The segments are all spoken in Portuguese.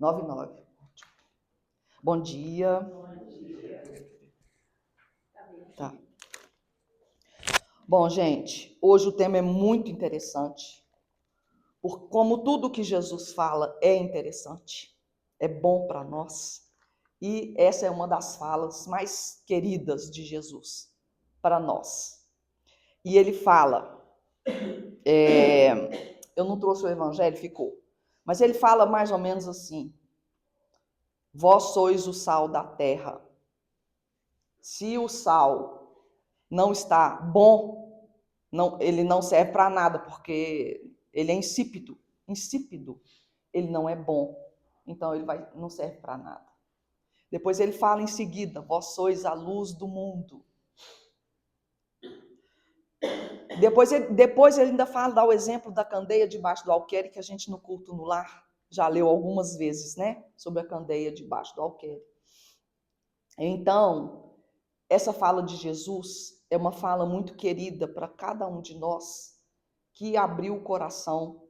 9:09. Bom dia. Tá. Bom, gente, hoje o tema é muito interessante, porque como tudo que Jesus fala é interessante, é bom para nós, e essa é uma das falas mais queridas de Jesus para nós. E ele fala, eu não trouxe o evangelho, ficou, mas ele fala mais ou menos assim: vós sois o sal da terra. Se o sal não está bom, ele não serve para nada, porque ele é insípido. Ele não é bom. Então ele não serve para nada. Depois ele fala em seguida: vós sois a luz do mundo. Depois ele ainda dá o exemplo da candeia debaixo do alqueire, que a gente no culto no lar já leu algumas vezes, né? Sobre a candeia debaixo do alqueire. Então, essa fala de Jesus é uma fala muito querida para cada um de nós que abriu o coração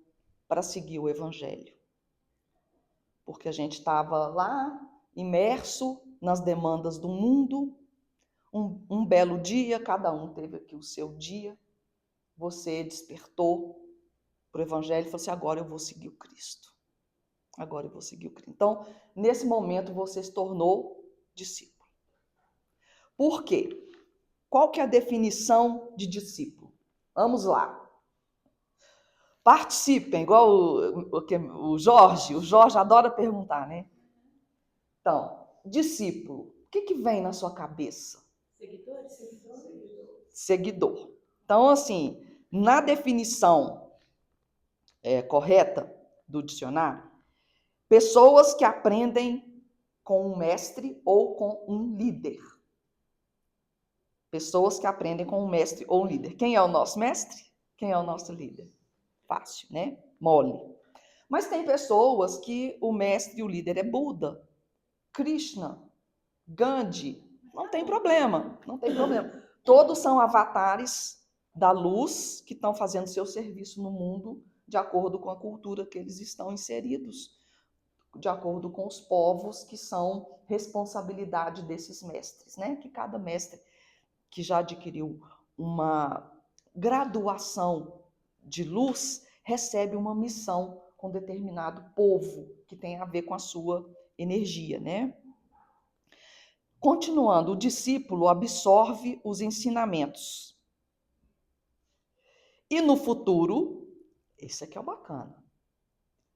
para seguir o evangelho. Porque a gente estava lá, imerso nas demandas do mundo, um belo dia, cada um teve aqui o seu dia, você despertou para o evangelho e falou assim: agora eu vou seguir o Cristo. Agora eu vou seguir o Cristo. Então, nesse momento, você se tornou discípulo. Por quê? Qual que é a definição de discípulo? Vamos lá. Participem, igual o Jorge. O Jorge adora perguntar, né? Então, discípulo, o que vem na sua cabeça? Seguidor. Então, assim, na definição correta do dicionário, pessoas que aprendem com um mestre ou com um líder. Pessoas que aprendem com um mestre ou um líder. Quem é o nosso mestre? Quem é o nosso líder? Fácil, né? Mole. Mas tem pessoas que o mestre e o líder é Buda, Krishna, Gandhi. Não tem problema, não tem problema. Todos são avatares da luz que estão fazendo seu serviço no mundo de acordo com a cultura que eles estão inseridos, de acordo com os povos que são responsabilidade desses mestres, né? Que cada mestre que já adquiriu uma graduação de luz recebe uma missão com determinado povo que tem a ver com a sua energia, né? Continuando, o discípulo absorve os ensinamentos. E no futuro, esse aqui é o bacana.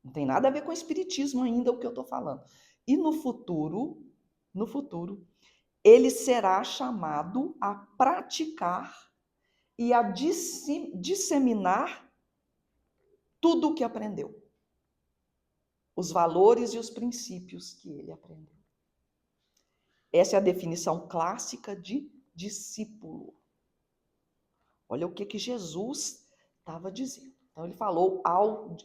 Não tem nada a ver com o espiritismo ainda o que eu estou falando. E no futuro, ele será chamado a praticar e a disseminar tudo o que aprendeu. Os valores e os princípios que ele aprendeu. Essa é a definição clássica de discípulo. Olha o que Jesus estava dizendo. Então ele falou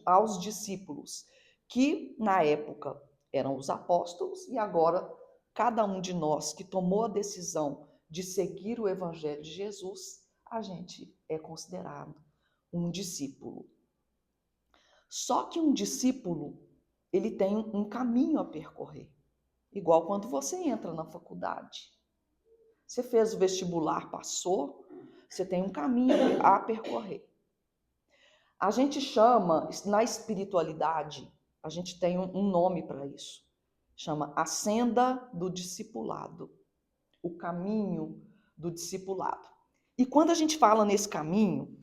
aos discípulos, que na época eram os apóstolos, e agora cada um de nós que tomou a decisão de seguir o evangelho de Jesus, a gente é considerado um discípulo. Só que um discípulo, ele tem um caminho a percorrer. Igual quando você entra na faculdade. Você fez o vestibular, passou, você tem um caminho a percorrer. A gente chama, na espiritualidade, a gente tem um nome para isso. Chama a senda do discipulado. O caminho do discipulado. E quando a gente fala nesse caminho,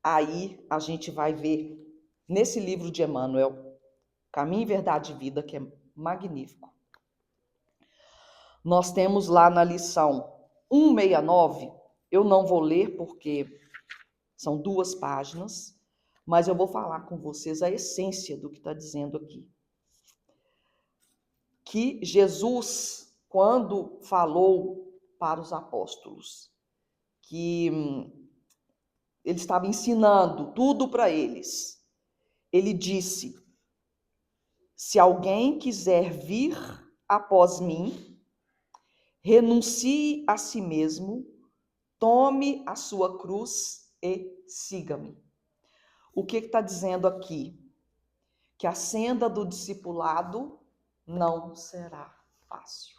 aí a gente vai ver nesse livro de Emmanuel, Caminho, Verdade e Vida, que é magnífico. Nós temos lá na lição 169, eu não vou ler porque são 2 páginas, mas eu vou falar com vocês a essência do que está dizendo aqui. Que Jesus, quando falou para os apóstolos, que ele estava ensinando tudo para eles, ele disse: se alguém quiser vir após mim, renuncie a si mesmo, tome a sua cruz e siga-me. O que está dizendo aqui? que a senda do discipulado não será fácil.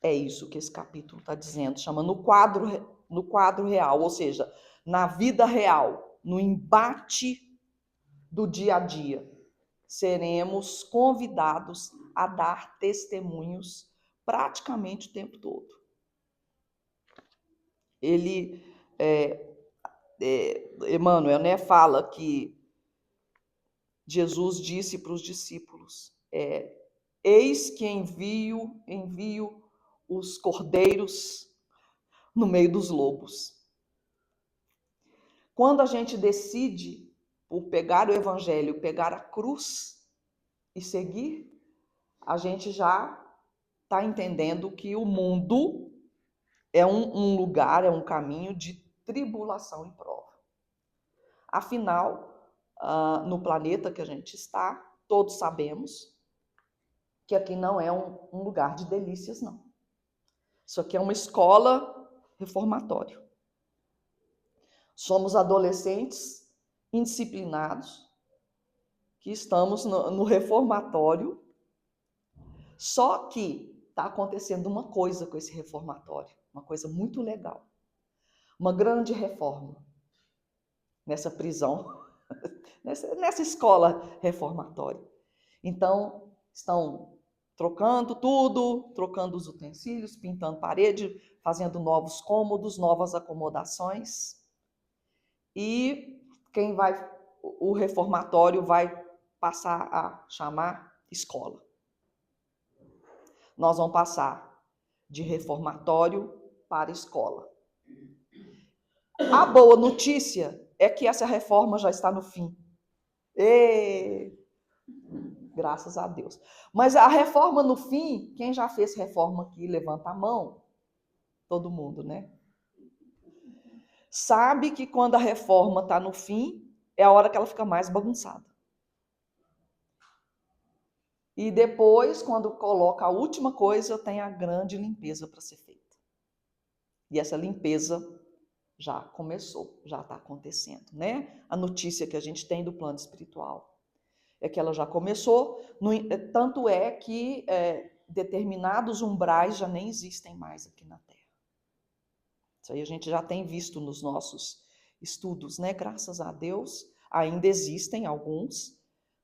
É isso que esse capítulo está dizendo, chama no quadro real, ou seja, na vida real, no embate do dia a dia, seremos convidados a dar testemunhos praticamente o tempo todo. Ele, Emmanuel, né, fala que Jesus disse para os discípulos, eis que envio os cordeiros no meio dos lobos. Quando a gente decide por pegar o evangelho, pegar a cruz e seguir, a gente já está entendendo que o mundo é um lugar, é um caminho de tribulação e prova. Afinal, no planeta que a gente está, todos sabemos que aqui não é um lugar de delícias, não. Isso aqui é uma escola reformatória. Somos adolescentes indisciplinados que estamos no reformatório, só que está acontecendo uma coisa com esse reformatório, uma coisa muito legal. Uma grande reforma nessa prisão, nessa escola reformatória. Então, estão trocando tudo, trocando os utensílios, pintando parede, fazendo novos cômodos, novas acomodações. E o reformatório vai passar a chamar escola. Nós vamos passar de reformatório para escola. A boa notícia é que essa reforma já está no fim. Graças a Deus. Mas a reforma no fim, quem já fez reforma aqui, levanta a mão. Todo mundo, né? Sabe que quando a reforma está no fim, é a hora que ela fica mais bagunçada. E depois, quando coloca a última coisa, tem a grande limpeza para ser feita. E essa limpeza já começou, já está acontecendo, né? A notícia que a gente tem do plano espiritual é que ela já começou, tanto é que determinados umbrais já nem existem mais aqui na Terra. Isso aí a gente já tem visto nos nossos estudos, né? Graças a Deus, ainda existem alguns,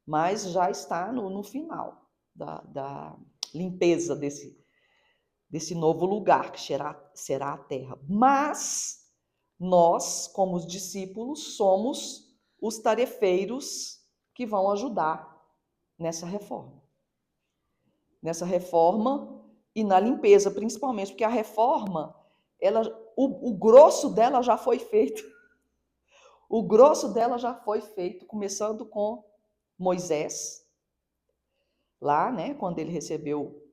mas já está no final da limpeza desse novo lugar que será a Terra. Mas nós, como os discípulos, somos os tarefeiros que vão ajudar nessa reforma. Nessa reforma e na limpeza, principalmente, porque a reforma, o grosso dela já foi feito. O grosso dela já foi feito, começando com Moisés, lá, né, quando ele recebeu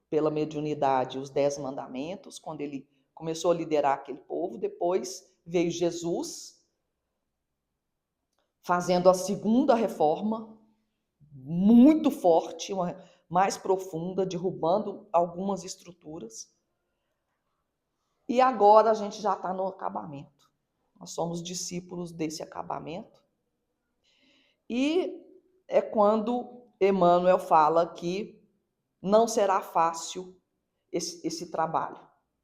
pela mediunidade os 10 mandamentos, quando ele começou a liderar aquele povo. Depois veio Jesus, fazendo a segunda reforma, muito forte, mais profunda, derrubando algumas estruturas. E agora a gente já está no acabamento. Nós somos discípulos desse acabamento. E é quando Emmanuel fala que não será fácil esse trabalho.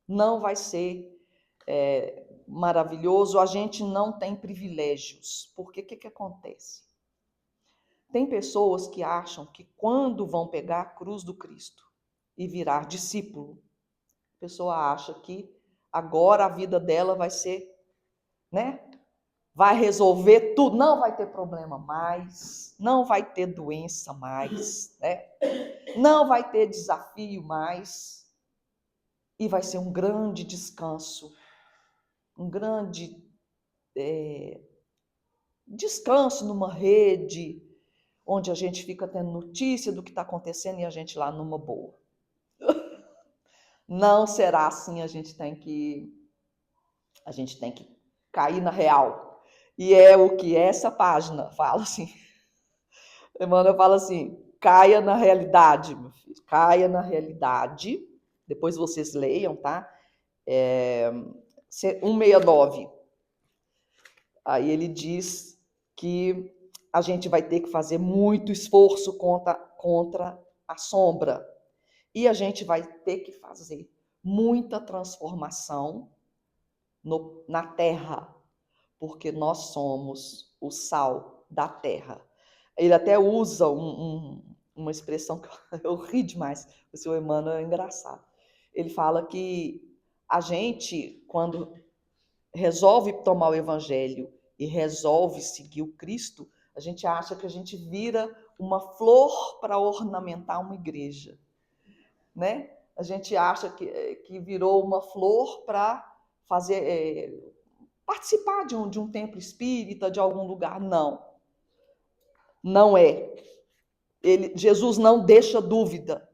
Não vai ser maravilhoso, a gente não tem privilégios. Porque o que acontece? Tem pessoas que acham que quando vão pegar a cruz do Cristo e virar discípulo, a pessoa acha que agora a vida dela vai ser, né? Vai resolver tudo, não vai ter problema mais, não vai ter doença mais, né? Não vai ter desafio mais, e vai ser um grande descanso, um grande descanso numa rede, onde a gente fica tendo notícia do que está acontecendo e a gente lá numa boa. Não será assim, a gente tem que cair na real. E é o que essa página fala assim. Emmanuel fala assim, caia na realidade, meu filho, caia na realidade. Depois vocês leiam, tá? 169. Aí ele diz que a gente vai ter que fazer muito esforço contra a sombra. E a gente vai ter que fazer muita transformação na terra, porque nós somos o sal da terra. Ele até usa uma expressão que eu ri demais, o seu Emmanuel é engraçado. Ele fala que a gente, quando resolve tomar o evangelho e resolve seguir o Cristo, a gente acha que a gente vira uma flor para ornamentar uma igreja, né? A gente acha que virou uma flor para fazer participar de um templo espírita, de algum lugar. Não, não é. Jesus não deixa dúvida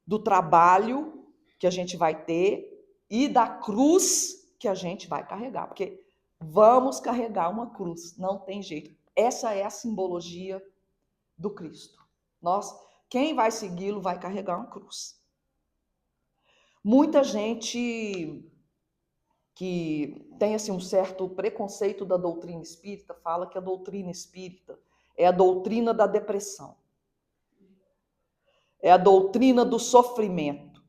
do trabalho que a gente vai ter e da cruz que a gente vai carregar, porque vamos carregar uma cruz, não tem jeito. Essa é a simbologia do Cristo. Quem vai segui-lo vai carregar uma cruz. Muita gente que tem assim, um certo preconceito da doutrina espírita fala que a doutrina espírita é a doutrina da depressão, é a doutrina do sofrimento.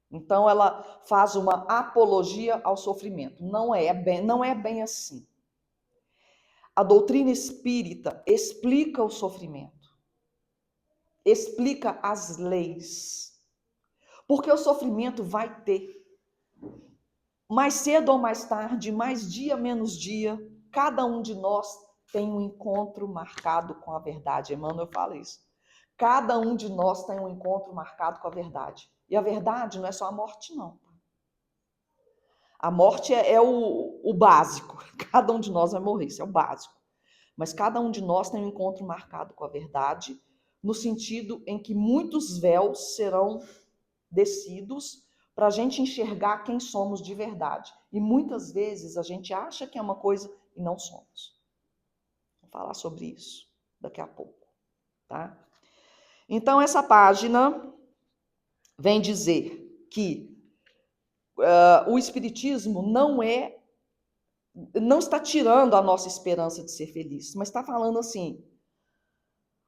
Então ela faz uma apologia ao sofrimento. Não é bem assim. A doutrina espírita explica o sofrimento, explica as leis, porque o sofrimento vai ter. Mais cedo ou mais tarde, mais dia menos dia, cada um de nós tem um encontro marcado com a verdade. Emmanuel fala isso. Cada um de nós tem um encontro marcado com a verdade. E a verdade não é só a morte, não. A morte é o básico. Cada um de nós vai morrer, isso é o básico. Mas cada um de nós tem um encontro marcado com a verdade, no sentido em que muitos véus serão descidos para a gente enxergar quem somos de verdade. E muitas vezes a gente acha que é uma coisa e não somos. Vou falar sobre isso daqui a pouco, tá? Então, essa página vem dizer que o Espiritismo não está tirando a nossa esperança de ser feliz, mas está falando assim,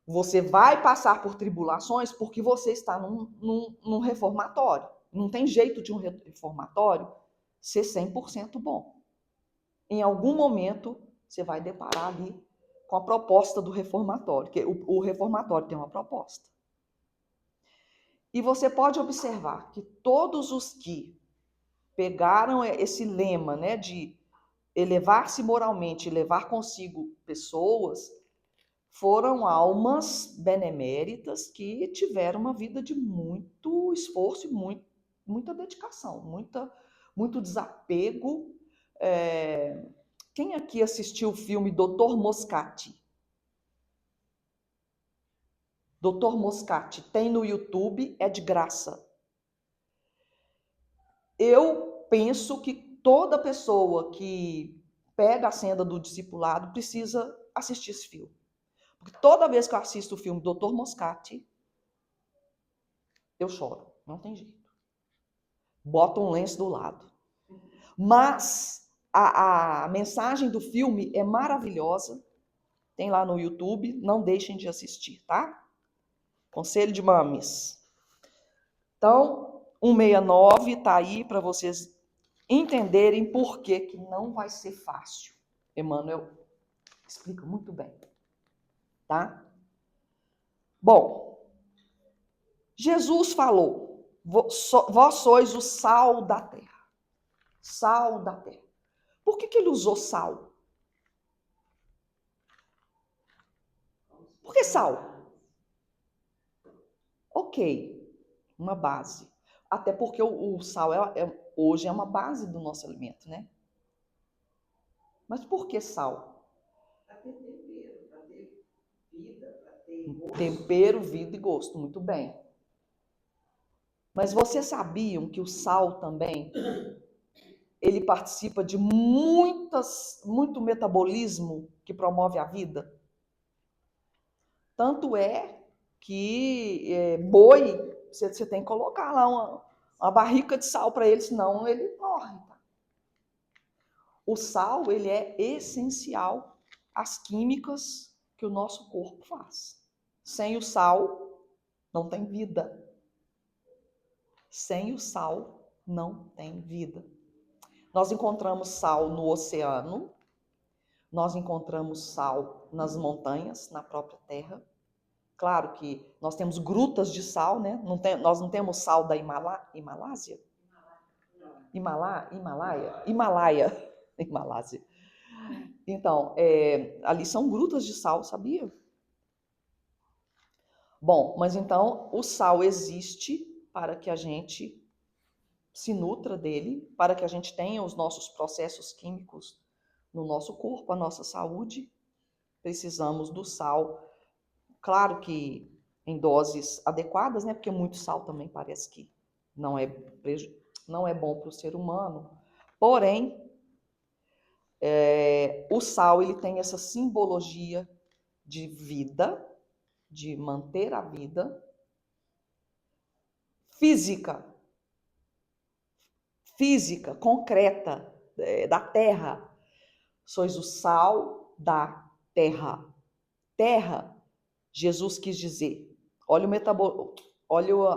você vai passar por tribulações porque você está num reformatório. Não tem jeito de um reformatório ser 100% bom. Em algum momento, você vai deparar ali com a proposta do reformatório, porque o reformatório tem uma proposta. E você pode observar que todos os que pegaram esse lema, né, de elevar-se moralmente e levar consigo pessoas, foram almas beneméritas que tiveram uma vida de muito esforço e muita dedicação, muito desapego. Quem aqui assistiu o filme Dr. Moscati? Dr. Moscati tem no YouTube, é de graça. Eu penso que toda pessoa que pega a senda do discipulado precisa assistir esse filme. Porque toda vez que eu assisto o filme Dr. Moscati, eu choro. Não tem jeito. Bota um lenço do lado. Mas a mensagem do filme é maravilhosa. Tem lá no YouTube. Não deixem de assistir, tá? Conselho de Mames. Então, 169 está aí para vocês entenderem por que não vai ser fácil. Emmanuel explica muito bem, tá? Bom, Jesus falou, vós sois o sal da terra. Sal da terra. Por que ele usou sal? Por que sal? Ok, uma base. Até porque o sal hoje é uma base do nosso alimento, né? Mas por que sal? Para ter tempero, para ter vida, para ter gosto. Tempero, vida e gosto, muito bem. Mas vocês sabiam que o sal também, ele participa de muito metabolismo que promove a vida? Tanto é que boi, você tem que colocar lá uma barrica de sal para ele, senão ele morre. Tá? O sal, ele é essencial às químicas que o nosso corpo faz. Sem o sal, não tem vida. Sem o sal, não tem vida. Nós encontramos sal no oceano, nós encontramos sal nas montanhas, na própria terra. Claro que nós temos grutas de sal, né? Nós não temos sal da Himalásia? Himalásia. Então, ali são grutas de sal, sabia? Bom, mas então o sal existe para que a gente se nutra dele, para que a gente tenha os nossos processos químicos no nosso corpo, a nossa saúde. Precisamos do sal, claro que em doses adequadas, né? Porque muito sal também parece que não é bom para o ser humano. Porém, o sal, ele tem essa simbologia de vida, de manter a vida física, concreta, da terra. Sois o sal da terra. Terra, Jesus quis dizer. Olha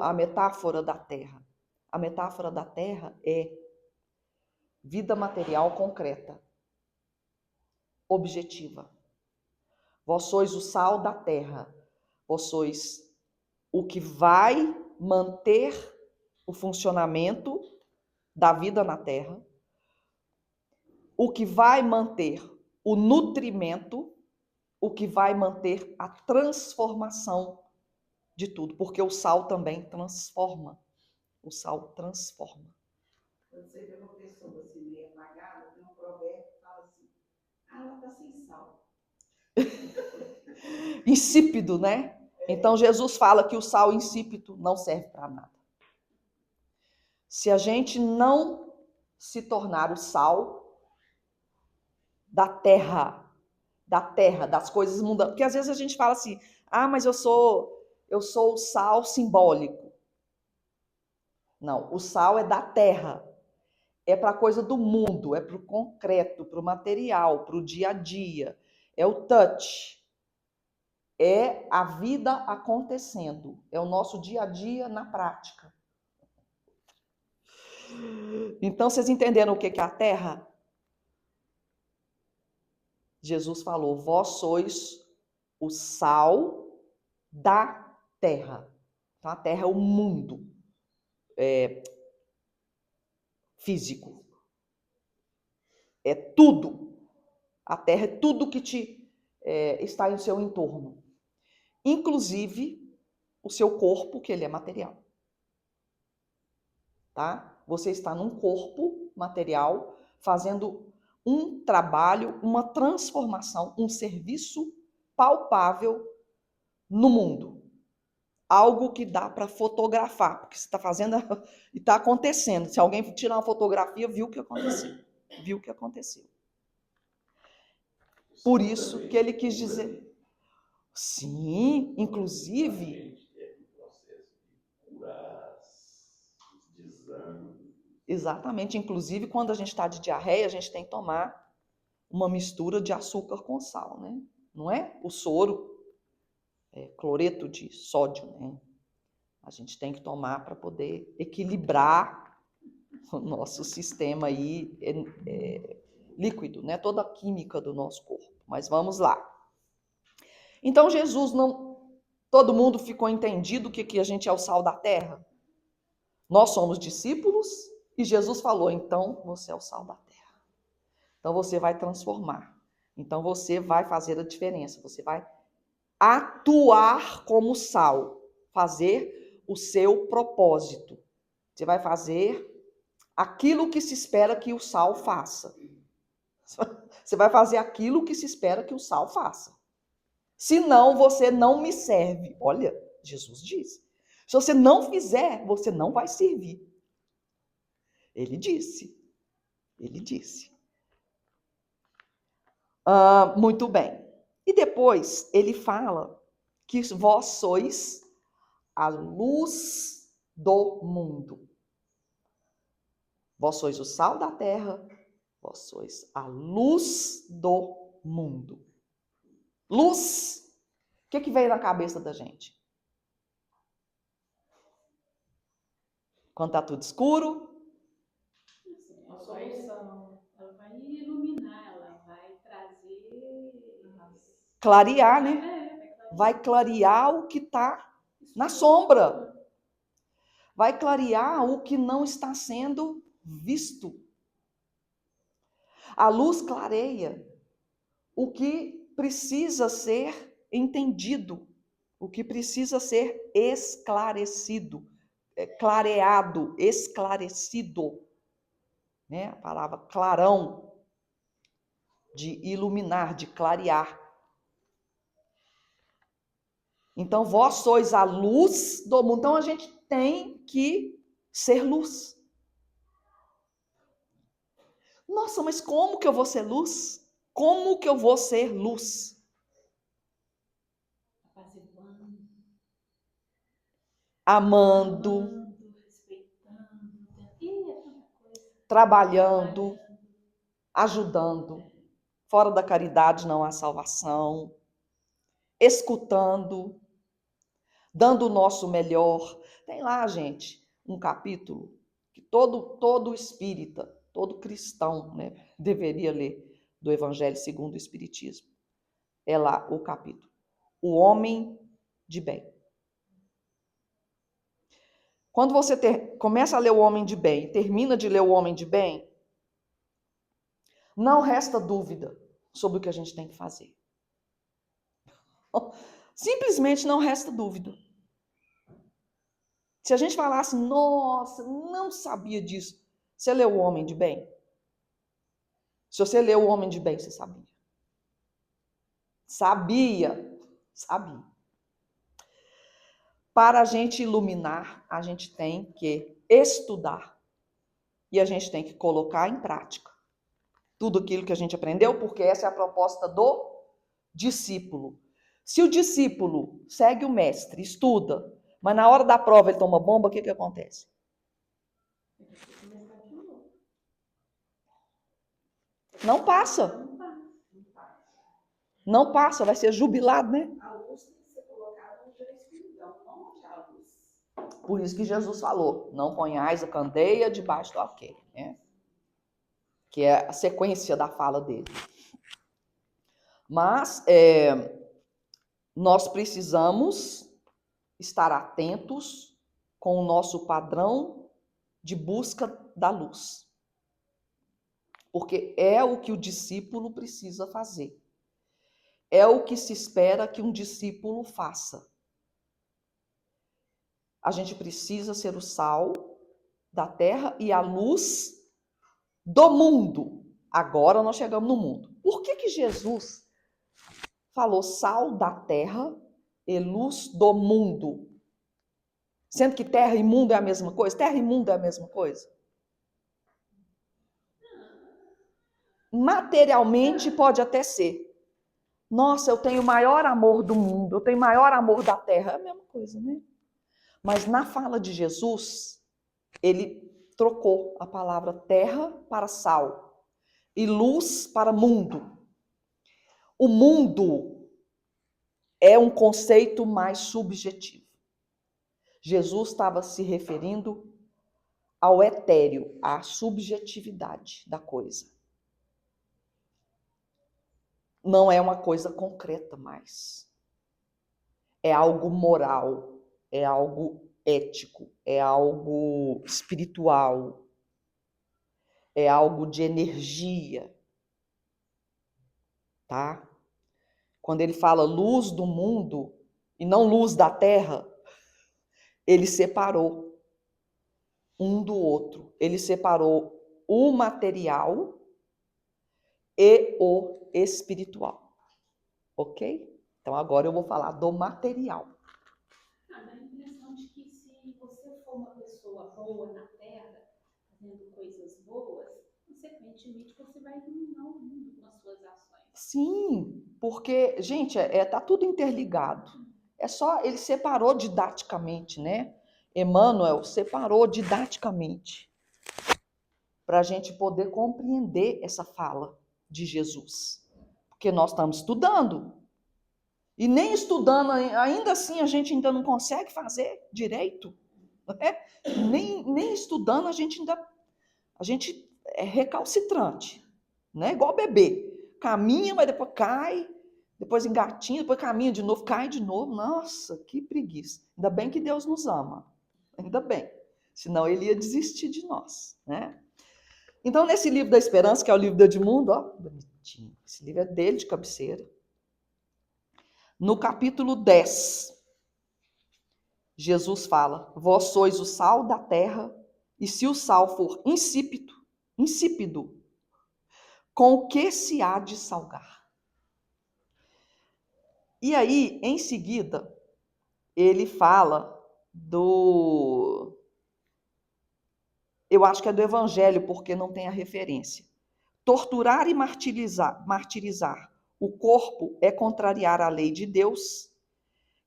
a metáfora da terra. A metáfora da terra é vida material concreta, objetiva. Vós sois o sal da terra. Vós sois o que vai manter o funcionamento da vida na terra, o que vai manter o nutrimento, o que vai manter a transformação de tudo, porque o sal também transforma. O sal transforma. Quando você vê uma pessoa assim meio apagada, tem um provérbio que fala assim: ela está sem sal. Insípido, né? Então Jesus fala que o sal insípido não serve para nada. Se a gente não se tornar o sal da terra, das coisas mundanas, porque às vezes a gente fala assim: "Ah, mas eu sou o sal simbólico". Não, o sal é da terra. É para a coisa do mundo, é para o concreto, para o material, para o dia a dia. É o touch. É a vida acontecendo. É o nosso dia a dia na prática. Então, vocês entenderam o que é a terra? Jesus falou: vós sois o sal da terra. Então, a terra é o mundo físico. É tudo. A terra é tudo que está em seu entorno. Inclusive o seu corpo, que ele é material. Tá? Você está num corpo material fazendo um trabalho, uma transformação, um serviço palpável no mundo. Algo que dá para fotografar, porque você está fazendo e está acontecendo. Se alguém tirar uma fotografia, viu o que aconteceu. Viu o que aconteceu. Por isso que ele quis dizer. Sim, inclusive. Exatamente. Inclusive, quando a gente está de diarreia, a gente tem que tomar uma mistura de açúcar com sal, né? Não é? O soro, cloreto de sódio, né? A gente tem que tomar para poder equilibrar o nosso sistema aí líquido, né? Toda a química do nosso corpo. Mas vamos lá. Então, Jesus não... Todo mundo ficou entendido que a gente é o sal da terra? Nós somos discípulos e Jesus falou, então você é o sal da terra. Então você vai transformar. Então você vai fazer a diferença. Você vai atuar como sal. Fazer o seu propósito. Você vai fazer aquilo que se espera que o sal faça. Você vai fazer aquilo que se espera que o sal faça. Senão você não me serve. Olha, Jesus disse. Se você não fizer, você não vai servir. Ele disse. Ele disse. Muito bem. E depois ele fala que vós sois a luz do mundo. Vós sois o sal da terra, Vós sois a luz do mundo. Luz. O que veio na cabeça da gente? Quando está tudo escuro? Ela vai iluminar, ela vai trazer... Clarear, né? Vai clarear o que está na sombra. Vai clarear o que não está sendo visto. A luz clareia o que precisa ser entendido, o que precisa ser esclarecido, clareado, esclarecido, né? A palavra clarão, de iluminar, de clarear. Então, vós sois a luz do mundo. Então, a gente tem que ser luz. Nossa, mas como que eu vou ser luz? Como que eu vou ser luz? Amando, respeitando, trabalhando, ajudando. Fora da caridade não há salvação. Escutando, dando o nosso melhor. Tem lá, gente, um capítulo que todo espírita, todo cristão, né, deveria ler, do Evangelho segundo o Espiritismo. É lá o capítulo. O homem de bem. Quando você começa a ler o homem de bem, termina de ler o homem de bem, não resta dúvida sobre o que a gente tem que fazer. Simplesmente não resta dúvida. Se a gente falasse, nossa, não sabia disso. Você leu o homem de bem? Se você leu o homem de bem, você sabia. Sabia. Para a gente iluminar, a gente tem que estudar. E a gente tem que colocar em prática tudo aquilo que a gente aprendeu, porque essa é a proposta do discípulo. Se o discípulo segue o mestre, estuda, mas na hora da prova ele toma bomba, o que acontece? Não passa. Não passa, vai ser jubilado, né? A luz tem que ser colocada onde é a escuridão, não onde há luz. Por isso que Jesus falou, não ponhais a candeia debaixo do alqueire, né? Que é a sequência da fala dele. Mas nós precisamos estar atentos com o nosso padrão de busca da luz. Porque é o que o discípulo precisa fazer. É o que se espera que um discípulo faça. A gente precisa ser o sal da terra e a luz do mundo. Agora nós chegamos no mundo. Por que Jesus falou sal da terra e luz do mundo? Sendo que terra e mundo é a mesma coisa? Terra e mundo é a mesma coisa? Materialmente pode até ser. Nossa, eu tenho o maior amor do mundo, eu tenho o maior amor da terra. É a mesma coisa, né? Mas na fala de Jesus, ele trocou a palavra terra para sal e luz para mundo. O mundo é um conceito mais subjetivo. Jesus estava se referindo ao etéreo, à subjetividade da coisa. Não é uma coisa concreta mais. É algo moral, é algo ético, é algo espiritual, é algo de energia, tá? Quando ele fala luz do mundo e não luz da terra, ele separou um do outro. Ele separou o material e o espiritual. Ok? Então agora eu vou falar do material. Dá a impressão de que se você for uma pessoa boa na Terra, fazendo coisas boas, consequentemente você vai iluminar o mundo com as suas ações. Sim, porque, gente, tá tudo interligado. É só, ele separou didaticamente, né? Emmanuel separou didaticamente. para a gente poder compreender essa fala de Jesus. Porque nós estamos estudando. E nem estudando, ainda assim, a gente ainda não consegue fazer direito. Né? Nem estudando, a gente é recalcitrante. Né? Igual bebê. Caminha, mas depois cai, depois engatinha, depois caminha de novo, cai de novo. Nossa, que preguiça. Ainda bem que Deus nos ama. Ainda bem. Senão ele ia desistir de nós. Né? Então, nesse livro da Esperança, que é o livro do Edmundo, ó, bonitinho. Esse livro é dele, de cabeceira. No capítulo 10, Jesus fala: vós sois o sal da terra, e se o sal for insípido, com o que se há de salgar? E aí, em seguida, ele fala eu acho que é do Evangelho, porque não tem a referência. Torturar e martirizar o corpo é contrariar a lei de Deus,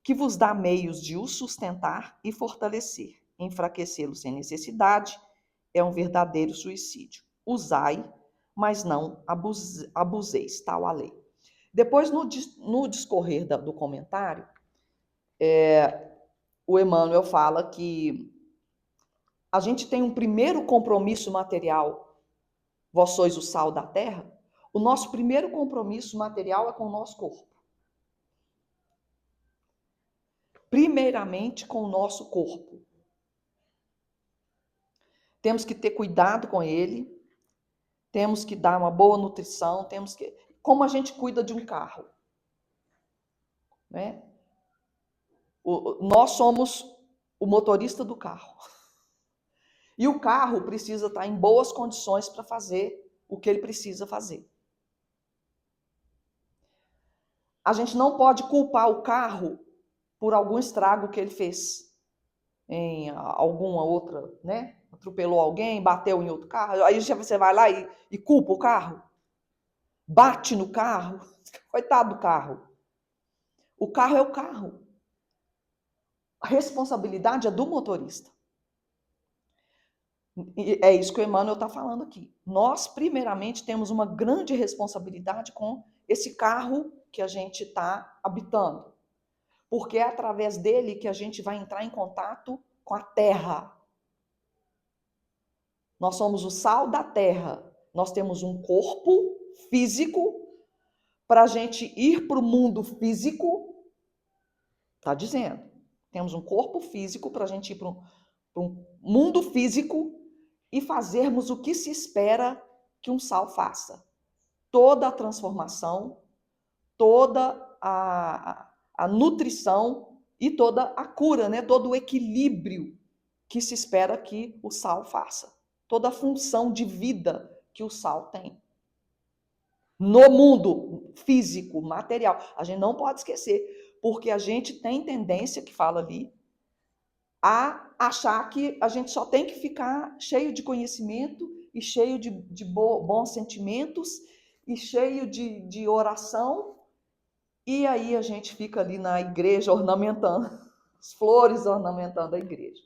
que vos dá meios de o sustentar e fortalecer. Enfraquecê-lo sem necessidade é um verdadeiro suicídio. Usai, mas não abuseis, tal a lei. Depois, no discorrer do comentário, o Emmanuel fala que a gente tem um primeiro compromisso material, vós sois o sal da terra. O nosso primeiro compromisso material é com o nosso corpo. Primeiramente com o nosso corpo. Temos que ter cuidado com ele, temos que dar uma boa nutrição, como a gente cuida de um carro. Né? Nós somos o motorista do carro. E o carro precisa estar em boas condições para fazer o que ele precisa fazer. A gente não pode culpar o carro por algum estrago que ele fez em alguma outra, né? Atropelou alguém, bateu em outro carro, aí você vai lá e culpa o carro, bate no carro, coitado do carro. O carro é o carro. A responsabilidade é do motorista. E é isso que o Emmanuel está falando aqui. Nós, primeiramente, temos uma grande responsabilidade com esse carro que a gente está habitando. Porque é através dele que a gente vai entrar em contato com a terra. Nós somos o sal da terra. Nós temos um corpo físico. Para a gente ir para o mundo físico, está dizendo, temos um corpo físico para a gente ir para um mundo físico e fazermos o que se espera que um sal faça. Toda a transformação, toda a nutrição e toda a cura, né? Todo o equilíbrio que se espera que o sal faça. Toda a função de vida que o sal tem. No mundo físico, material. A gente não pode esquecer, porque a gente tem tendência, que fala ali, a achar que a gente só tem que ficar cheio de conhecimento e cheio de bons sentimentos e cheio de oração, e aí a gente fica ali na igreja ornamentando, as flores ornamentando a igreja.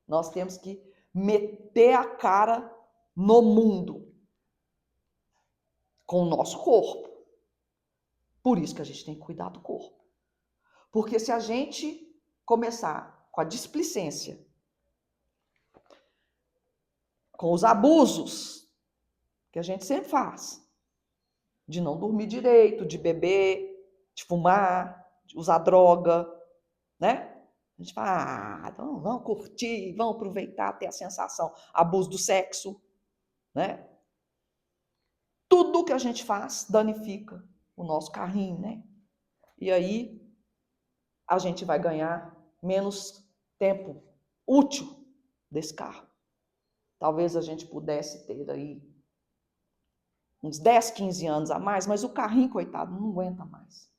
Nós temos que meter a cara no mundo com o nosso corpo. Por isso que a gente tem que cuidar do corpo. Porque se a gente começar com a displicência, com os abusos que a gente sempre faz, de não dormir direito, de beber, de fumar, de usar droga, né? A gente fala, então vamos curtir, vamos aproveitar, ter a sensação, abuso do sexo, né? Tudo que a gente faz danifica o nosso carrinho, né? E aí a gente vai ganhar menos tempo útil desse carro. Talvez a gente pudesse ter aí uns 10, 15 anos a mais, mas o carrinho, coitado, não aguenta mais.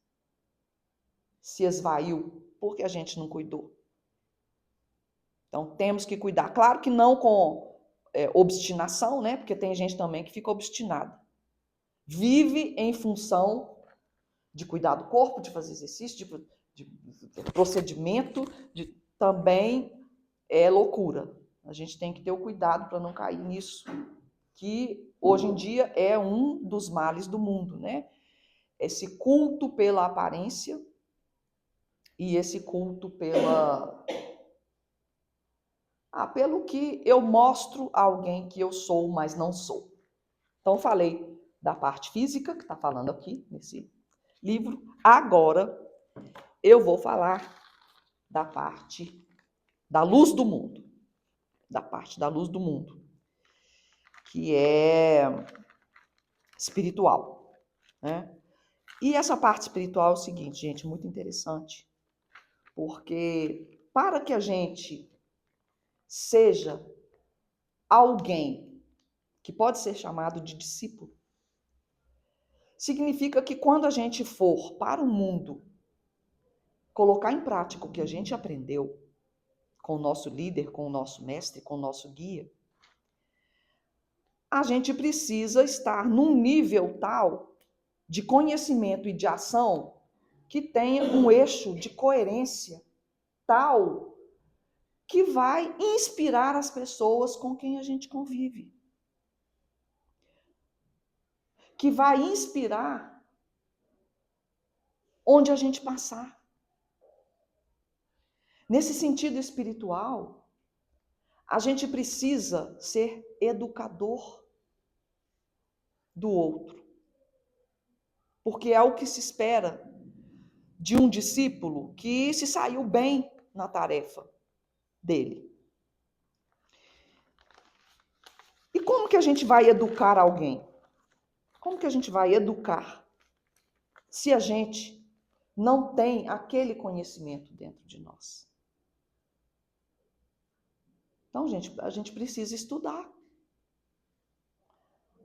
Se esvaiu porque a gente não cuidou. Então temos que cuidar. Claro que não com obstinação, né? Porque tem gente também que fica obstinada. Vive em função de cuidar do corpo, de fazer exercício, de procedimento, também é loucura. A gente tem que ter o cuidado para não cair nisso que hoje em dia é um dos males do mundo, né? Esse culto pela aparência e esse culto pelo que eu mostro a alguém que eu sou, mas não sou. Então, eu falei da parte física, que está falando aqui nesse livro. Agora, eu vou falar da parte da luz do mundo. Da parte da luz do mundo, que é espiritual, né? E essa parte espiritual é o seguinte, gente, muito interessante, porque para que a gente seja alguém que pode ser chamado de discípulo, significa que quando a gente for para o mundo colocar em prática o que a gente aprendeu com o nosso líder, com o nosso mestre, com o nosso guia, a gente precisa estar num nível tal de conhecimento e de ação que tenha um eixo de coerência tal que vai inspirar as pessoas com quem a gente convive. Que vai inspirar onde a gente passar. Nesse sentido espiritual, a gente precisa ser educador do outro. Porque é o que se espera de um discípulo que se saiu bem na tarefa dele. E como que a gente vai educar alguém? Como que a gente vai educar se a gente não tem aquele conhecimento dentro de nós? Então, gente, a gente precisa estudar.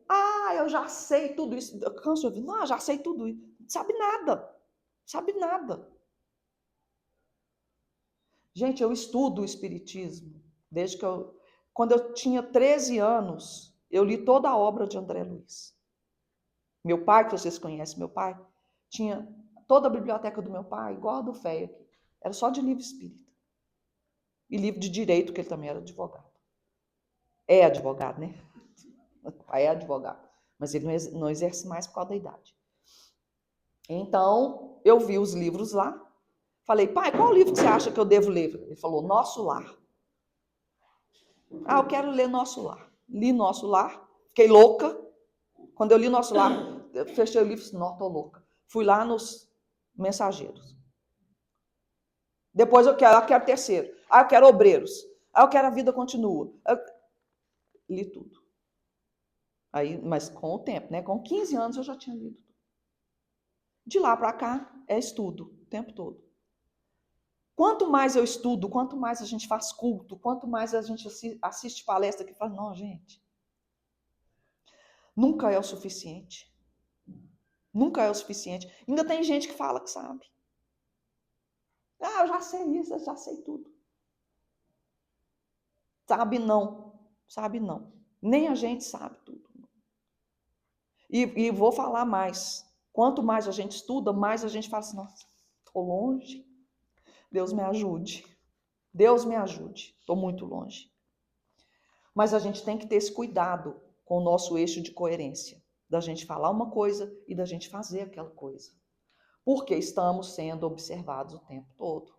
Ah, eu já sei tudo isso. Eu canso de ouvir, não, já sei tudo isso. Sabe nada. Sabe nada. Gente, eu estudo o espiritismo desde que quando eu tinha 13 anos, eu li toda a obra de André Luiz. Meu pai, que vocês conhecem, meu pai, tinha toda a biblioteca do meu pai, igual a do Feio aqui. Era só de livro espírita. E livro de direito, que ele também era advogado. É advogado, né? O pai é advogado. Mas ele não exerce mais por causa da idade. Então, eu vi os livros lá. Falei, pai, qual livro que você acha que eu devo ler? Ele falou, Nosso Lar. Ah, eu quero ler Nosso Lar. Li Nosso Lar. Fiquei louca. Quando eu li Nosso Lar, eu fechei o livro e disse, não, tô louca. Fui lá nos Mensageiros. Depois eu quero terceiro. Ah, eu quero Obreiros. Ah, eu quero A Vida Continua. Li tudo. Aí, mas com o tempo, né? Com 15 anos eu já tinha lido tudo. De lá para cá é estudo o tempo todo. Quanto mais eu estudo, quanto mais a gente faz culto, quanto mais a gente assiste palestra que fala, não, gente, nunca é o suficiente. Nunca é o suficiente. Ainda tem gente que fala que sabe. Ah, eu já sei isso, eu já sei tudo. Sabe não. Sabe não. Nem a gente sabe tudo. E vou falar mais. Quanto mais a gente estuda, mais a gente fala assim, nossa, estou longe. Deus me ajude. Deus me ajude. Estou muito longe. Mas a gente tem que ter esse cuidado com o nosso eixo de coerência. Da gente falar uma coisa e da gente fazer aquela coisa. Porque estamos sendo observados o tempo todo.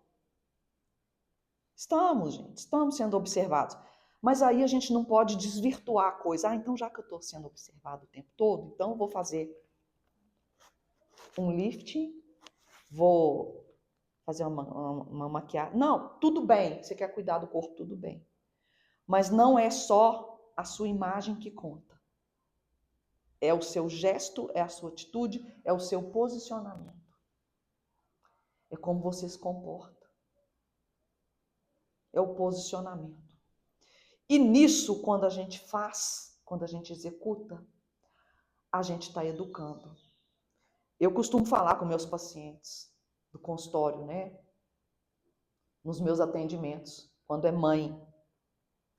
Estamos, gente. Estamos sendo observados. Mas aí a gente não pode desvirtuar a coisa. Ah, então já que eu estou sendo observado o tempo todo, então eu vou fazer um lifting, vou fazer uma maquiagem. Não, tudo bem. Você quer cuidar do corpo, tudo bem. Mas não é só a sua imagem que conta. É o seu gesto, é a sua atitude, é o seu posicionamento. É como você se comporta. É o posicionamento. E nisso, quando a gente faz, quando a gente executa, a gente está educando. Eu costumo falar com meus pacientes do consultório, né? Nos meus atendimentos, quando é mãe.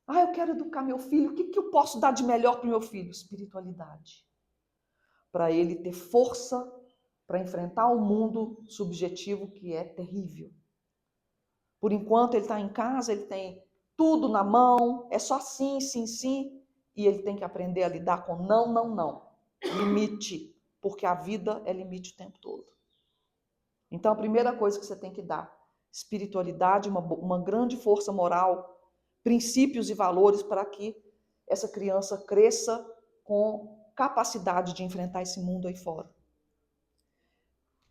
Ah, eu quero educar meu filho. O que eu posso dar de melhor para o meu filho? Espiritualidade. Para ele ter força para enfrentar o mundo subjetivo que é terrível. Por enquanto ele está em casa, ele tem tudo na mão, é só sim, sim, sim. e ele tem que aprender a lidar com não, não, não. Limite, porque a vida é limite o tempo todo. Então, a primeira coisa que você tem que dar, espiritualidade, uma grande força moral, princípios e valores para que essa criança cresça com capacidade de enfrentar esse mundo aí fora.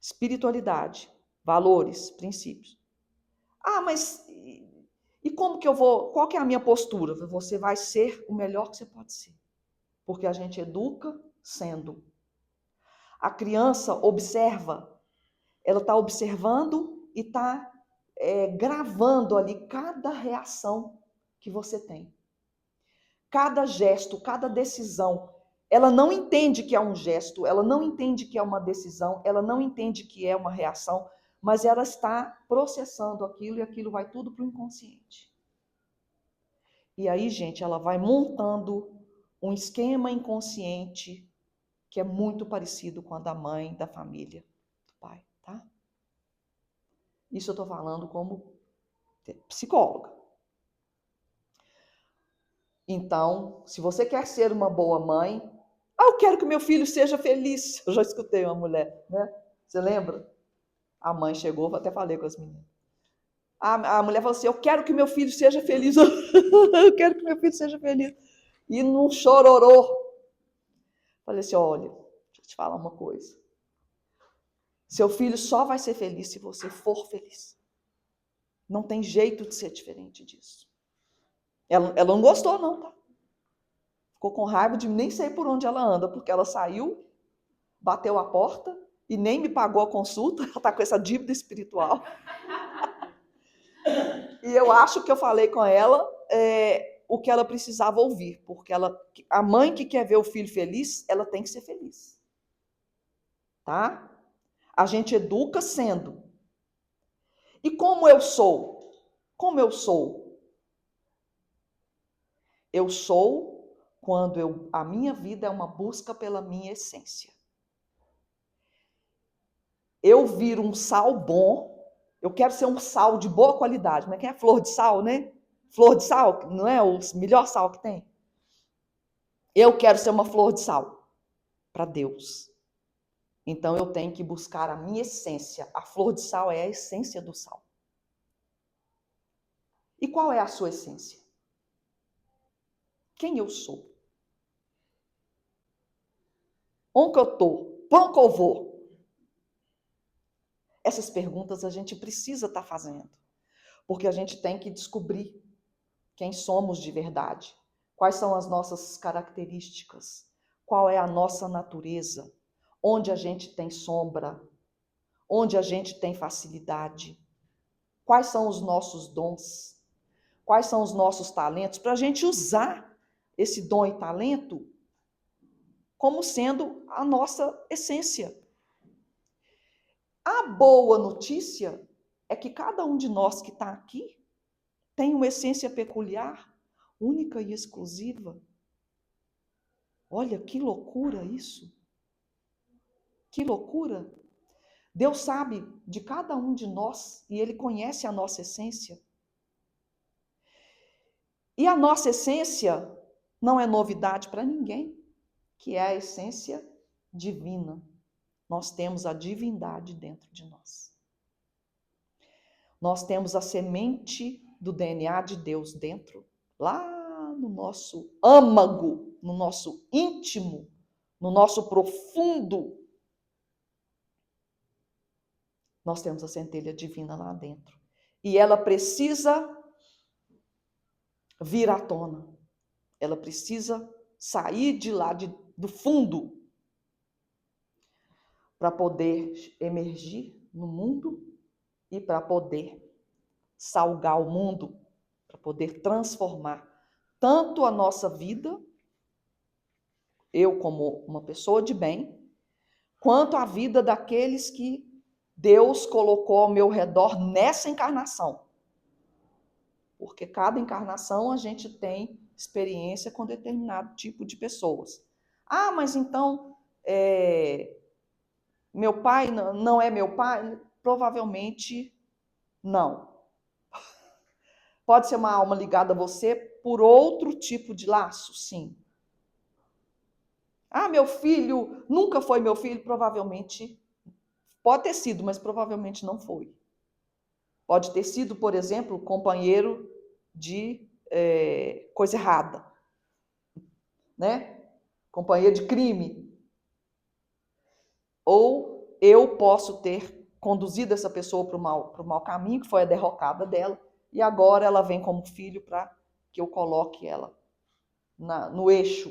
Espiritualidade, valores, princípios. Ah, mas e como que eu vou, qual que é a minha postura? Você vai ser o melhor que você pode ser. Porque a gente educa sendo. A criança observa, ela está observando e está gravando ali cada reação que você tem. Cada gesto, cada decisão. Ela não entende que é um gesto, ela não entende que é uma decisão, ela não entende que é uma reação, mas ela está processando aquilo e aquilo vai tudo para o inconsciente. E aí, gente, ela vai montando um esquema inconsciente que é muito parecido com a da mãe, da família, do pai, tá? Isso eu estou falando como psicóloga. Então, se você quer ser uma boa mãe, eu quero que meu filho seja feliz. Eu já escutei uma mulher, né? Você lembra? A mãe chegou, até falei com as meninas. A mulher falou assim, eu quero que meu filho seja feliz. Eu quero que meu filho seja feliz. E não chororou. Falei assim, olha, deixa eu te falar uma coisa. Seu filho só vai ser feliz se você for feliz. Não tem jeito de ser diferente disso. Ela não gostou, não, tá? Ficou com raiva de nem sei por onde ela anda, porque ela saiu, bateu a porta e nem me pagou a consulta. Ela tá com essa dívida espiritual. E eu acho que eu falei com ela o que ela precisava ouvir, porque a mãe que quer ver o filho feliz, ela tem que ser feliz. Tá? A gente educa sendo. E como eu sou? Como eu sou? Eu sou quando a minha vida é uma busca pela minha essência. Eu viro um sal bom, eu quero ser um sal de boa qualidade. Mas quem é flor de sal, né? Flor de sal, não é o melhor sal que tem? Eu quero ser uma flor de sal para Deus. Então eu tenho que buscar a minha essência. A flor de sal é a essência do sal. E qual é a sua essência? Quem eu sou? Onde que eu estou? Para onde que eu vou? Essas perguntas a gente precisa estar fazendo. Porque a gente tem que descobrir quem somos de verdade. Quais são as nossas características? Qual é a nossa natureza? Onde a gente tem sombra? Onde a gente tem facilidade? Quais são os nossos dons? Quais são os nossos talentos? Para a gente usar esse dom e talento como sendo a nossa essência. A boa notícia é que cada um de nós que está aqui tem uma essência peculiar, única e exclusiva. Olha, que loucura isso! Que loucura! Deus sabe de cada um de nós e Ele conhece a nossa essência. E a nossa essência não é novidade para ninguém, que é a essência divina. Nós temos a divindade dentro de nós. Nós temos a semente do DNA de Deus dentro, lá no nosso âmago, no nosso íntimo, no nosso profundo. Nós temos a centelha divina lá dentro. E ela precisa vir à tona. Ela precisa sair de lá, do fundo, para poder emergir no mundo e para poder salgar o mundo, para poder transformar tanto a nossa vida, eu como uma pessoa de bem, quanto a vida daqueles que Deus colocou ao meu redor nessa encarnação. Porque cada encarnação a gente tem experiência com determinado tipo de pessoas. Ah, mas então meu pai não é meu pai? Provavelmente não. Pode ser uma alma ligada a você por outro tipo de laço, sim. Ah, meu filho nunca foi meu filho, provavelmente pode ter sido, mas provavelmente não foi. Pode ter sido, por exemplo, companheiro de coisa errada, né? Companheiro de crime. Ou eu posso ter conduzido essa pessoa para o mau caminho, que foi a derrocada dela, e agora ela vem como filho para que eu coloque ela no eixo.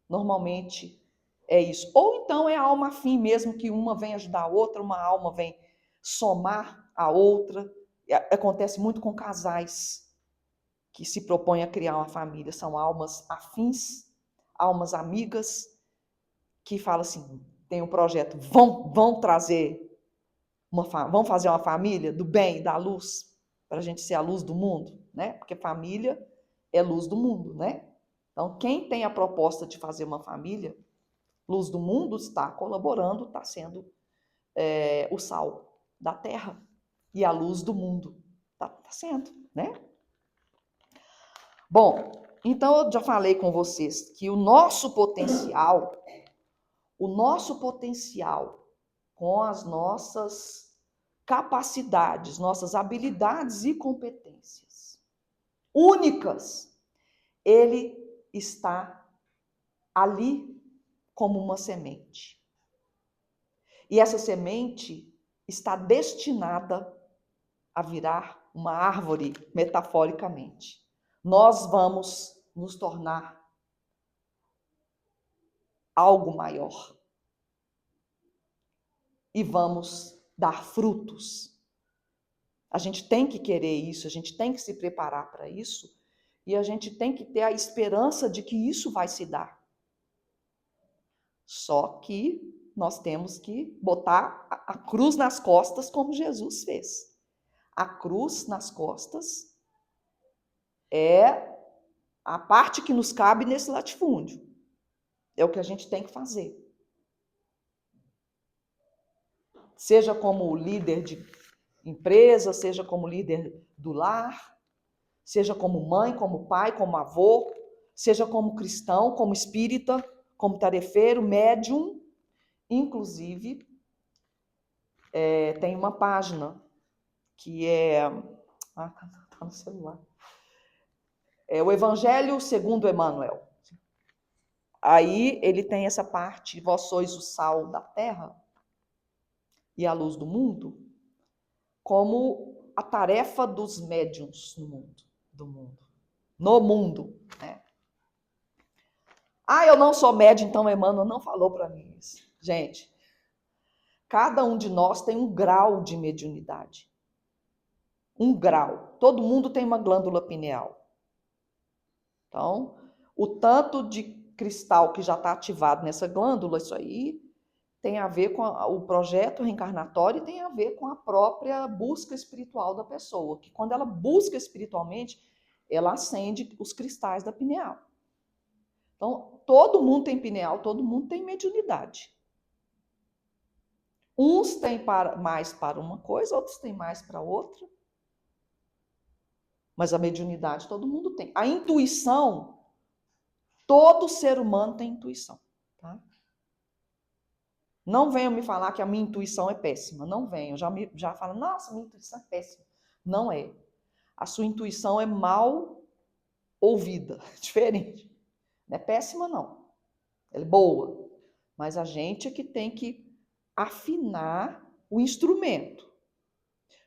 Normalmente é isso. Ou então é a alma afim mesmo, que uma vem ajudar a outra, uma alma vem somar a outra. Acontece muito com casais que se propõem a criar uma família. São almas afins, almas amigas, que falam assim, tem um projeto, vão trazer vão fazer uma família do bem e da luz, para a gente ser a luz do mundo, né? Porque família é luz do mundo, né? Então, quem tem a proposta de fazer uma família, luz do mundo, está colaborando, está sendo o sal da terra e a luz do mundo. Está sendo, né? Bom, então eu já falei com vocês que o nosso potencial com as nossas capacidades, nossas habilidades e competências únicas, ele está ali como uma semente. E essa semente está destinada a virar uma árvore, metaforicamente. Nós vamos nos tornar algo maior. E vamos dar frutos. A gente tem que querer isso, a gente tem que se preparar para isso, e a gente tem que ter a esperança de que isso vai se dar. Só que nós temos que botar a cruz nas costas, como Jesus fez. A cruz nas costas é a parte que nos cabe nesse latifúndio. É o que a gente tem que fazer. Seja como líder de empresa, seja como líder do lar, seja como mãe, como pai, como avô, seja como cristão, como espírita, como tarefeiro, médium. Inclusive, tem uma página que é... Ah, tá no celular. É o Evangelho segundo Emmanuel. Aí ele tem essa parte, vós sois o sal da terra e a luz do mundo, como a tarefa dos médiuns no mundo, no mundo, né? Ah, eu não sou médium, então Emmanuel não falou para mim isso. Gente, cada um de nós tem um grau de mediunidade. Um grau. Todo mundo tem uma glândula pineal. Então, o tanto de cristal que já está ativado nessa glândula, isso aí tem a ver com o projeto reencarnatório e tem a ver com a própria busca espiritual da pessoa, que quando ela busca espiritualmente, ela acende os cristais da pineal. Então, todo mundo tem pineal, todo mundo tem mediunidade. Uns têm mais para uma coisa, outros têm mais para outra. Mas a mediunidade todo mundo tem. A intuição, todo ser humano tem intuição. Tá? Não venham me falar que a minha intuição é péssima. Não venham. Já falam, nossa, minha intuição é péssima. Não é. A sua intuição é mal ouvida. Diferente. Não é péssima, não. Ela é boa. Mas a gente é que tem que afinar o instrumento.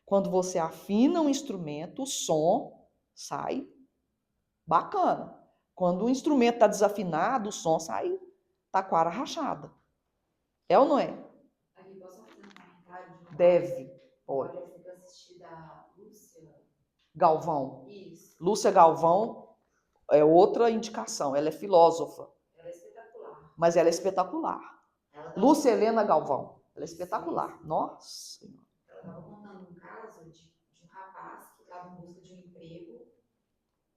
Quando você afina um instrumento, o som sai bacana. Quando o instrumento está desafinado, o som sai taquara rachada. É ou não é? Aqui, posso fazer um comentário de uma Deve. Pode. Olha, eu assisti da Lúcia. Galvão. Isso. Lúcia Galvão é outra indicação. Ela é filósofa. Ela é espetacular. Mas ela é espetacular. Lúcia Helena Galvão. Ela é espetacular. Sim. Nossa. Ela estava contando um caso de um rapaz que estava em busca de um emprego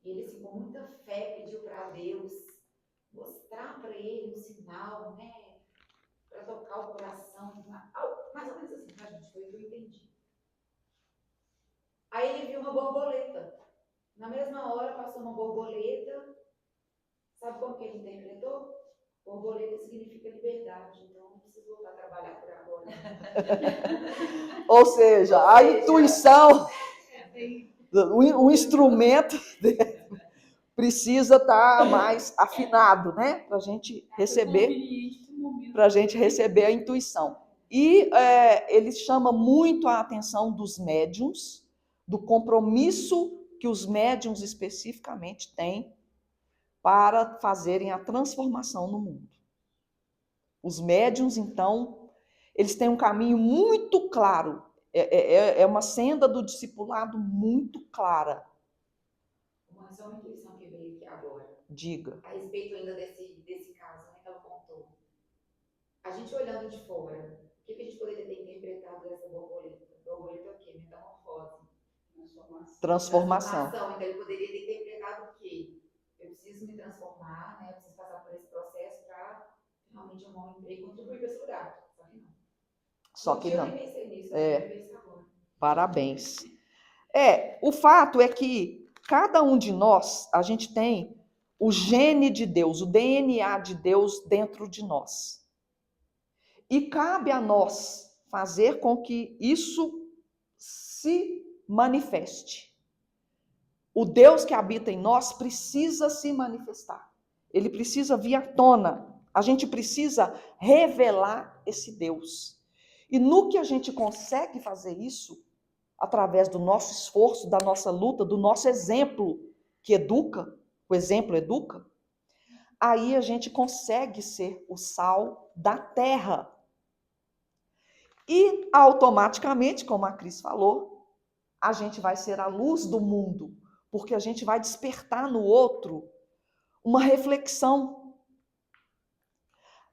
e ele, assim, com muita fé, pediu para Deus mostrar para ele um sinal, né? Para tocar o coração. Mais ou menos assim, tá, gente? Foi o que eu entendi. Aí ele viu uma borboleta. Na mesma hora passou uma borboleta. Sabe como que ele interpretou? Borboleta significa liberdade, então não preciso voltar a trabalhar por agora. Ou seja, a intuição, o instrumento precisa estar mais afinado, né? Para a gente receber a intuição. E ele chama muito a atenção dos médiuns, do compromisso que os médiuns especificamente têm para fazerem a transformação no mundo. Os médiuns, então, eles têm um caminho muito claro, é uma senda do discipulado muito clara. Mas só uma intuição que veio aqui agora. Diga. A respeito ainda desse caso, né, que ela contou. A gente olhando de fora, o que a gente poderia ter interpretado dessa borboleta? Borboleta é o quê? Metamorfose. Transformação. Então ele poderia ter interpretado o quê? Eu preciso me transformar, né? Eu preciso passar por esse processo para realmente arrumar um emprego e contribuir para esse lugar. Só que não. Eu nem pensei nisso, Parabéns. O fato é que cada um de nós, a gente tem o gene de Deus, o DNA de Deus dentro de nós. E cabe a nós fazer com que isso se manifeste. O Deus que habita em nós precisa se manifestar. Ele precisa vir à tona. A gente precisa revelar esse Deus. E no que a gente consegue fazer isso, através do nosso esforço, da nossa luta, do nosso exemplo, que educa, o exemplo educa, aí a gente consegue ser o sal da terra. E automaticamente, como a Cris falou, a gente vai ser a luz do mundo, porque a gente vai despertar no outro uma reflexão.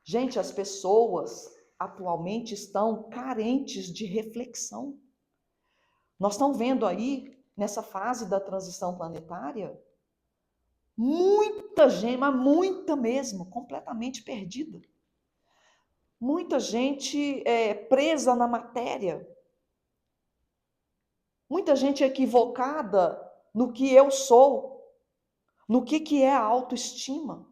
Gente, as pessoas atualmente estão carentes de reflexão. Nós estamos vendo aí, nessa fase da transição planetária, muita gente, mas muita mesmo, completamente perdida. Muita gente presa na matéria. Muita gente equivocada no que eu sou, no que é a autoestima.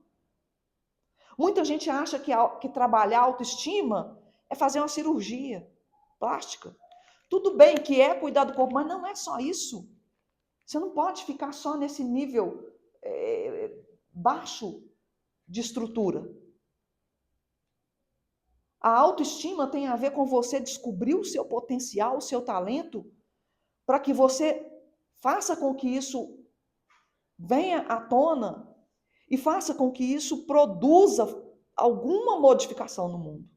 Muita gente acha que trabalhar a autoestima é fazer uma cirurgia plástica. Tudo bem que é cuidar do corpo, mas não é só isso. Você não pode ficar só nesse nível baixo de estrutura. A autoestima tem a ver com você descobrir o seu potencial, o seu talento, para que você faça com que isso venha à tona e faça com que isso produza alguma modificação no mundo.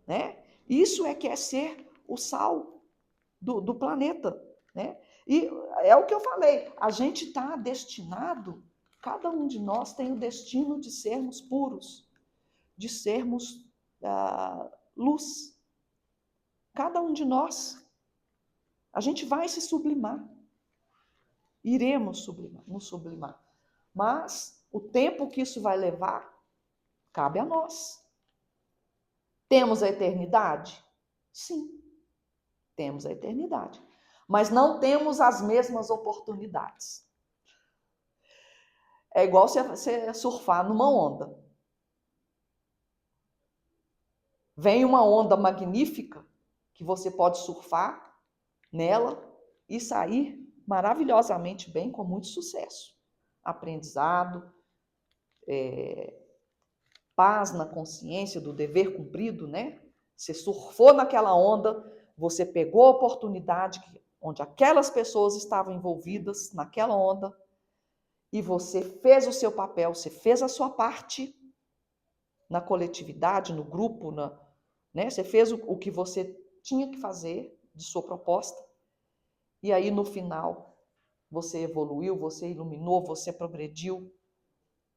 Né? Isso é que é ser o sal do planeta. Né? E é o que eu falei, a gente está destinado, cada um de nós tem o destino de sermos puros, de sermos luz. Cada um de nós. A gente vai se sublimar. Iremos nos sublimar. Mas o tempo que isso vai levar, cabe a nós. Temos a eternidade? Sim, temos a eternidade. Mas não temos as mesmas oportunidades. É igual você surfar numa onda. Vem uma onda magnífica que você pode surfar nela e sair maravilhosamente bem, com muito sucesso. Aprendizado, paz na consciência do dever cumprido, né? Você surfou naquela onda, você pegou a oportunidade onde aquelas pessoas estavam envolvidas naquela onda e você fez o seu papel, você fez a sua parte na coletividade, no grupo, né? Você fez o que você tinha que fazer de sua proposta e aí no final você evoluiu, você iluminou, você progrediu,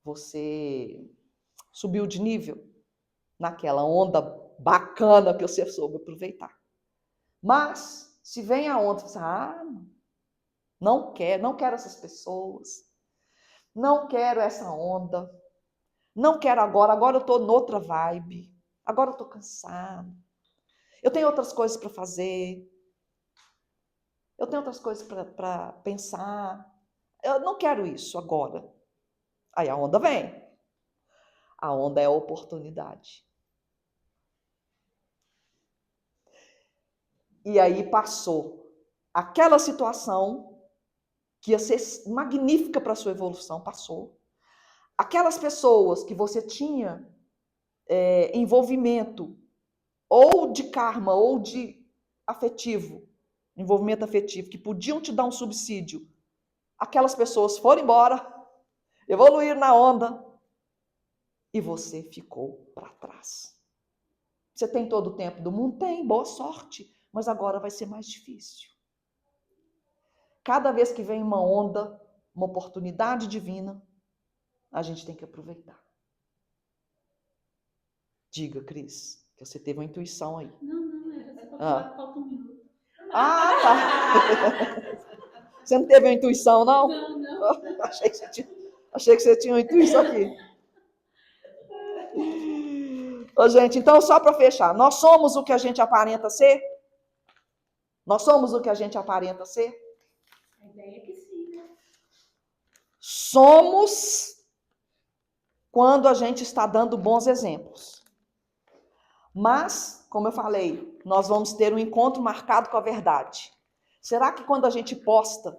você subiu de nível naquela onda bacana que você soube aproveitar. Mas, se vem a onda, você não quero essas pessoas, não quero essa onda, não quero agora eu estou noutra vibe, agora eu estou cansado, eu tenho outras coisas para fazer, eu tenho outras coisas para pensar, eu não quero isso agora. Aí a onda vem. A onda é a oportunidade. E aí passou. Aquela situação que ia ser magnífica para a sua evolução, passou. Aquelas pessoas que você tinha envolvimento, ou de karma, ou de afetivo, envolvimento afetivo, que podiam te dar um subsídio, aquelas pessoas foram embora, evoluíram na onda, e você ficou para trás. Você tem todo o tempo do mundo? Tem, boa sorte, mas agora vai ser mais difícil. Cada vez que vem uma onda, uma oportunidade divina, a gente tem que aproveitar. Diga, Cris, que você teve uma intuição aí. Não, era só para falar que falta 1 minuto. Ah, tá. Você não teve uma intuição, não? Não. Achei que você tinha uma intuição aqui. Ô, gente, então só para fechar, nós somos o que a gente aparenta ser? Nós somos o que a gente aparenta ser? A ideia é que sim, né? Somos quando a gente está dando bons exemplos. Mas, como eu falei, nós vamos ter um encontro marcado com a verdade. Será que quando a gente posta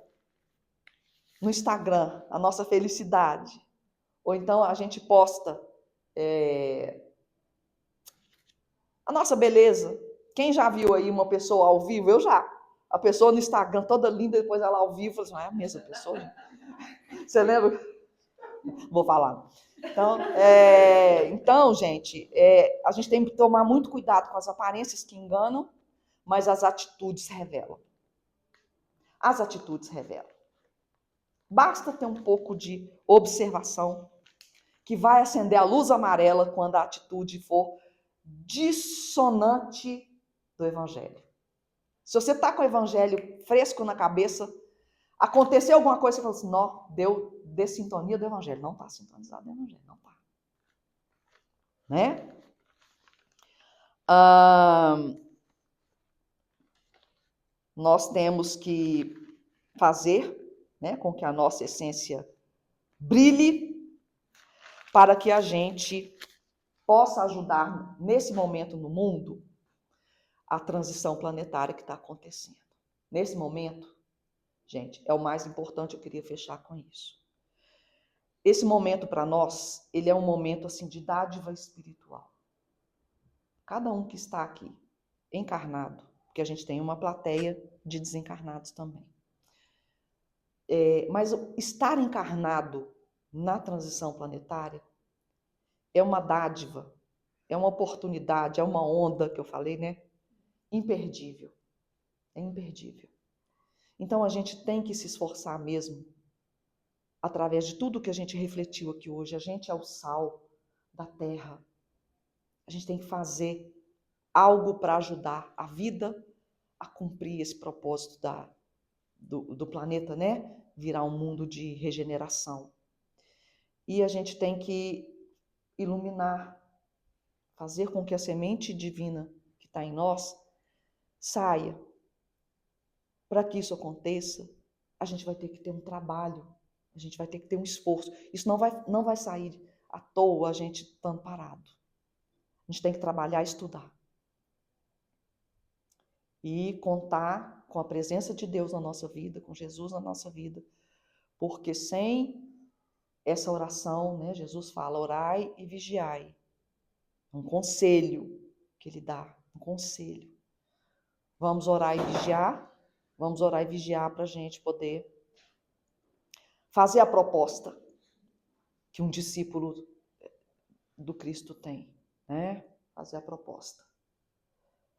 no Instagram a nossa felicidade, ou então a gente posta a nossa beleza, quem já viu aí uma pessoa ao vivo? Eu já. A pessoa no Instagram toda linda, depois ela ao vivo, fala assim, é a mesma pessoa? Você lembra? Vou falar. Então, gente, a gente tem que tomar muito cuidado com as aparências que enganam, mas as atitudes revelam. As atitudes revelam. Basta ter um pouco de observação que vai acender a luz amarela quando a atitude for dissonante do Evangelho. Se você está com o Evangelho fresco na cabeça, aconteceu alguma coisa, você fala assim, não, deu dessintonia do Evangelho. Não está sintonizado do Evangelho, não está. Né? Nós temos que fazer, né, com que a nossa essência brilhe para que a gente possa ajudar nesse momento no mundo a transição planetária que está acontecendo. Nesse momento, gente, é o mais importante, eu queria fechar com isso. Esse momento para nós, ele é um momento assim de dádiva espiritual. Cada um que está aqui encarnado, porque a gente tem uma plateia de desencarnados também. Mas estar encarnado na transição planetária é uma dádiva, é uma oportunidade, é uma onda que eu falei, né? Imperdível. É imperdível. Então a gente tem que se esforçar mesmo, através de tudo que a gente refletiu aqui hoje. A gente é o sal da terra. A gente tem que fazer algo para ajudar a vida a cumprir esse propósito do planeta, né? Virar um mundo de regeneração. E a gente tem que iluminar, fazer com que a semente divina que está em nós saia. Para que isso aconteça, a gente vai ter que ter um trabalho, a gente vai ter que ter um esforço. Isso não vai sair à toa a gente estando parado. A gente tem que trabalhar e estudar. E contar com a presença de Deus na nossa vida, com Jesus na nossa vida. Porque sem essa oração, né, Jesus fala, orai e vigiai. Um conselho que ele dá, um conselho. Vamos orar e vigiar? Vamos orar e vigiar para a gente poder fazer a proposta que um discípulo do Cristo tem, né? Fazer a proposta.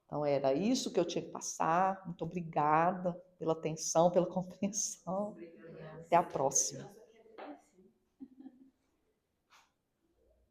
Então, era isso que eu tinha que passar. Muito obrigada pela atenção, pela compreensão. Até a próxima.